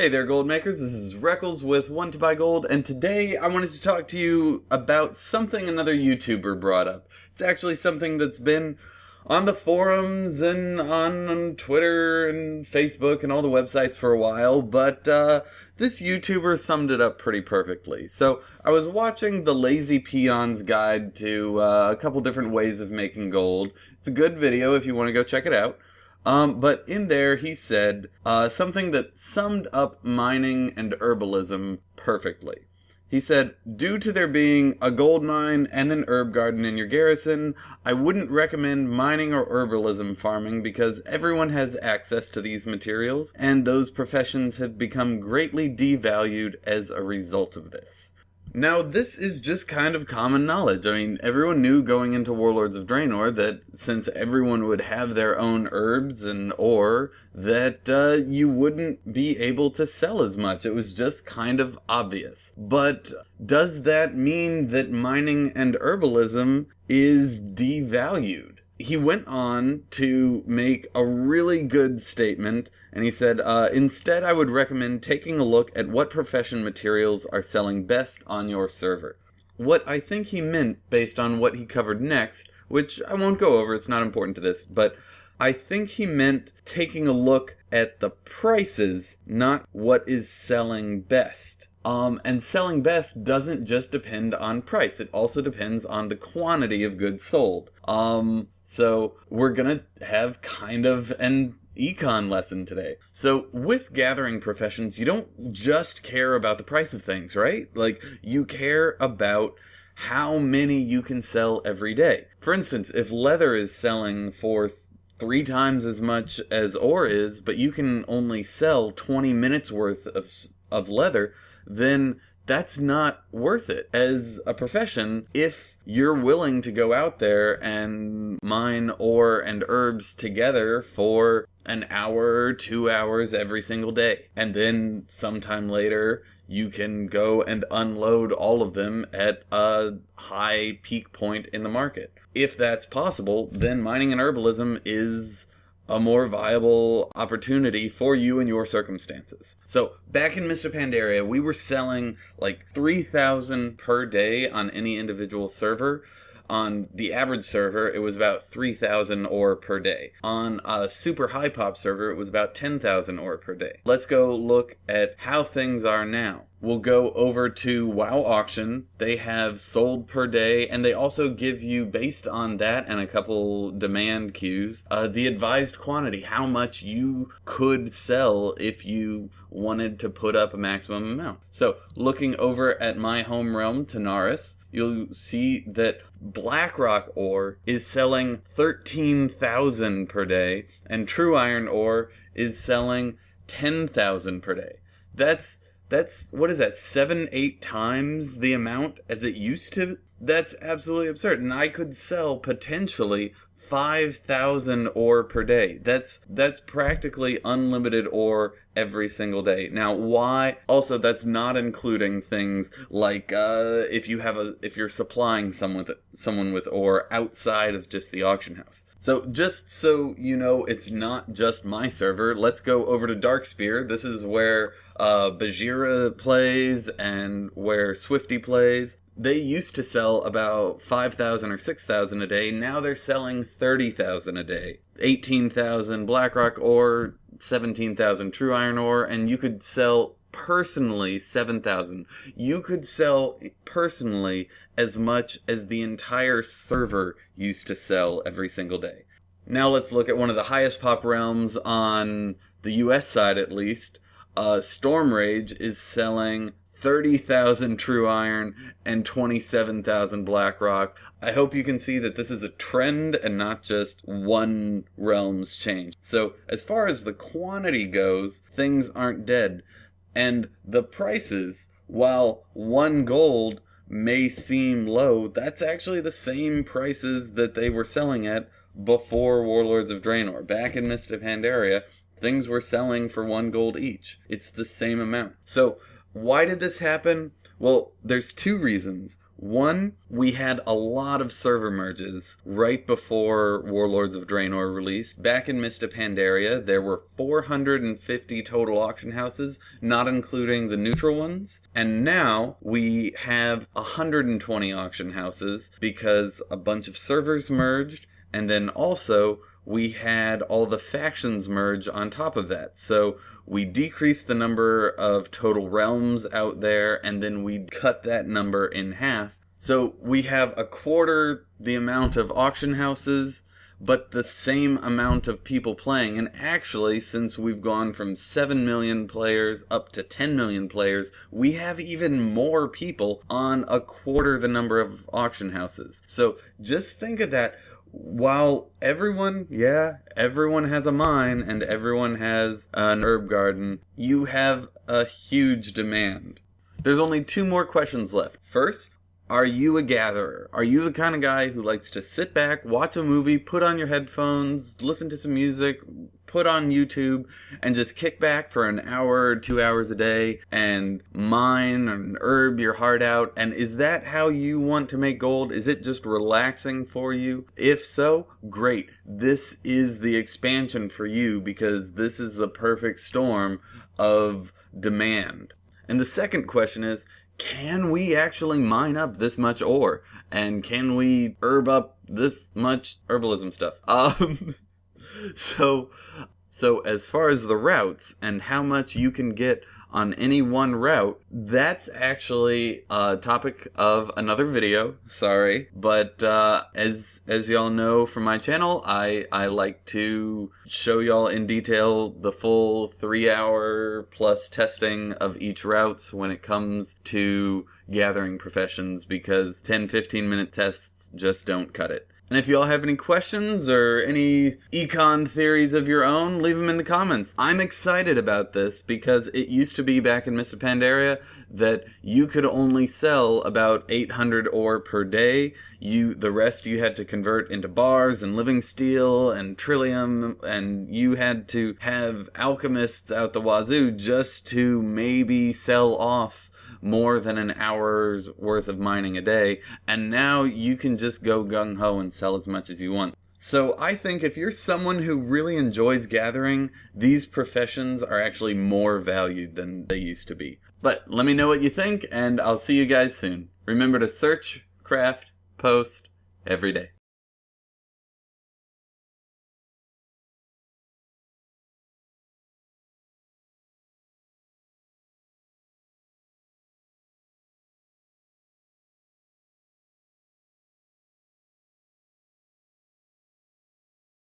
Hey there, gold makers. This is Reckles with WTBGold, and today I wanted to talk to you about something another YouTuber brought up. It's actually something that's been on the forums and on Twitter and Facebook and all the websites for a while, but this YouTuber summed it up pretty perfectly. So I was watching TheLazyPeon's guide to a couple different ways of making gold. It's a good video if you want to go check it out. But in there he said something that summed up mining and herbalism perfectly. He said, due to there being a gold mine and an herb garden in your garrison, I wouldn't recommend mining or herbalism farming because everyone has access to these materials, and those professions have become greatly devalued as a result of this. Now, this is just kind of common knowledge. I mean, everyone knew going into Warlords of Draenor that since everyone would have their own herbs and ore, that you wouldn't be able to sell as much. It was just kind of obvious. But does that mean that mining and herbalism is devalued? He went on to make a really good statement, and he said, instead I would recommend taking a look at what profession materials are selling best on your server. What I think he meant, based on what he covered next, which I won't go over, it's not important to this, but I think he meant taking a look at the prices, not what is selling best. And selling best doesn't just depend on price. It also depends on the quantity of goods sold. So we're gonna have kind of an econ lesson today. So with gathering professions, you don't just care about the price of things, right? Like, you care about how many you can sell every day. For instance, if leather is selling for 3 times as much as ore is, but you can only sell 20 minutes worth of leather, then that's not worth it as a profession if you're willing to go out there and mine ore and herbs together for an hour, 2 hours every single day. And then sometime later, you can go and unload all of them at a high peak point in the market. If that's possible, then mining and herbalism is a more viable opportunity for you and your circumstances. So back in Mr. Pandaria, we were selling like 3,000 per day on any individual server. On the average server, it was about 3,000 ore per day. On a super high pop server, it was about 10,000 ore per day. Let's go look at how things are now. We'll go over to WoWUction. They have sold per day, and they also give you, based on that and a couple demand queues, the advised quantity, how much you could sell if you wanted to put up a maximum amount. So, looking over at my home realm, Tanaris, you'll see that Blackrock ore is selling 13,000 per day, and True Iron ore is selling 10,000 per day. That's what is that, 7-8 times the amount as it used to? That's absolutely absurd. And I could sell potentially 5,000 ore per day. That's practically unlimited ore every single day. Now, why? Also, that's not including things like if you're supplying someone with ore outside of just the auction house. So just so you know, it's not just my server. Let's go over to Darkspear. This is where Bajira plays and where Swifty plays. They used to sell about 5,000 or 6,000 a day. Now they're selling 30,000 a day. 18,000 Blackrock ore, 17,000 True Iron ore, and you could sell personally 7,000. You could sell personally as much as the entire server used to sell every single day. Now let's look at one of the highest pop realms on the US side, at least. Storm Rage is selling 30,000 True Iron and 27,000 Blackrock. I hope you can see that this is a trend and not just one realm's change. So as far as the quantity goes, things aren't dead. And the prices, while 1 gold may seem low, that's actually the same prices that they were selling at before Warlords of Draenor. Back in Mist of Pandaria, things were selling for 1 gold each. It's the same amount. So why did this happen? Well, there's 2 reasons. One, we had a lot of server merges right before Warlords of Draenor released. Back in Mists of Pandaria, there were 450 total auction houses, not including the neutral ones. And now we have 120 auction houses because a bunch of servers merged, and then also we had all the factions merge on top of that. So we decreased the number of total realms out there, and then we cut that number in half. So we have a quarter the amount of auction houses, but the same amount of people playing. And actually, since we've gone from 7 million players up to 10 million players, we have even more people on a quarter the number of auction houses. So just think of that. While everyone has a mine and everyone has an herb garden, you have a huge demand. There's only 2 more questions left. First, are you a gatherer? Are you the kind of guy who likes to sit back, watch a movie, put on your headphones, listen to some music, put on YouTube, and just kick back for an hour or 2 hours a day and mine and herb your heart out? And is that how you want to make gold? Is it just relaxing for you? If so, great. This is the expansion for you, because this is the perfect storm of demand. And the second question is, can we actually mine up this much ore? And can we herb up this much herbalism stuff? So as far as the routes and how much you can get on any one route, that's actually a topic of another video. Sorry, but as y'all know from my channel, I like to show y'all in detail the full 3-hour plus testing of each routes when it comes to gathering professions, because 10-15 minute tests just don't cut it. And if y'all have any questions or any econ theories of your own, leave them in the comments. I'm excited about this because it used to be back in Mists of Pandaria that you could only sell about 800 ore per day. The rest you had to convert into bars and living steel and trillium, and you had to have alchemists out the wazoo just to maybe sell off more than an hour's worth of mining a day, and now you can just go gung-ho and sell as much as you want. So I think if you're someone who really enjoys gathering, these professions are actually more valued than they used to be. But let me know what you think, and I'll see you guys soon. Remember to search, craft, post every day.